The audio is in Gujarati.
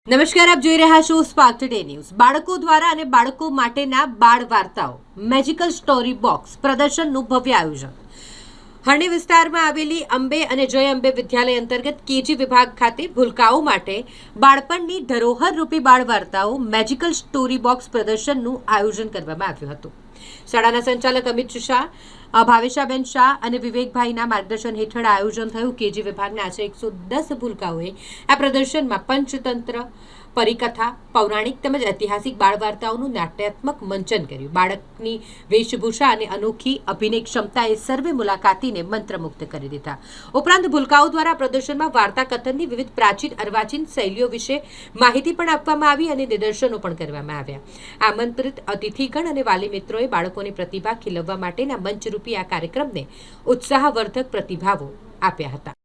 નમસ્કાર, આપ જોઈ રહ્યા છો સ્પાર્ક ટુડે ન્યૂઝ। બાળકો દ્વારા અને બાળકો માટેના બાળ વાર્તાઓ મેજિકલ સ્ટોરી બોક્સ પ્રદર્શનનું ભવ્ય આયોજન। હરણી વિસ્તારમાં આવેલી અંબે અને જય અંબે વિદ્યાલય અંતર્ગત કેજી વિભાગ ખાતે ભૂલકાઓ માટે બાળપણની ધરોહર રૂપી બાળ વાર્તાઓ મેજિકલ સ્ટોરી બોક્સ પ્રદર્શનનું આયોજન કરવામાં આવ્યું હતું। શાળાના સંચાલક અમિત શાહ, ભાવેશાબેન શાહ અને વિવેકભાઈના માર્ગદર્શન હેઠળ આયોજન થયું। કેજી વિભાગના આશરે 110 ભૂલકાઓએ આ પ્રદર્શનમાં પંચતંત્ર, પરિકથા, પૌરાણિક તેમજ ઐતિહાસિક બાળ વાર્તાઓનું નાટ્યાત્મક મંચન કર્યું। બાળકની વેશભૂષા અને અનોખી અભિનય ક્ષમતાએ સર્વે મુલાકાતીને મંત્રમુગ્ધ કરી દીધા। ઉપરાંત ભૂલકાઓ દ્વારા પ્રદર્શનમાં વાર્તા કથનની વિવિધ પ્રાચીન અર્વાચીન શૈલીઓ વિશે માહિતી પણ આપવામાં આવી અને નિદર્શનો પણ કરવામાં આવ્યા। આમંત્રિત અતિથિગણ અને વાલી મિત્રોએ બાળકોની પ્રતિભા ખીલવવા માટેના મંચરૂપી આ કાર્યક્રમને ઉત્સાહવર્ધક પ્રતિભાવો આપ્યા હતા।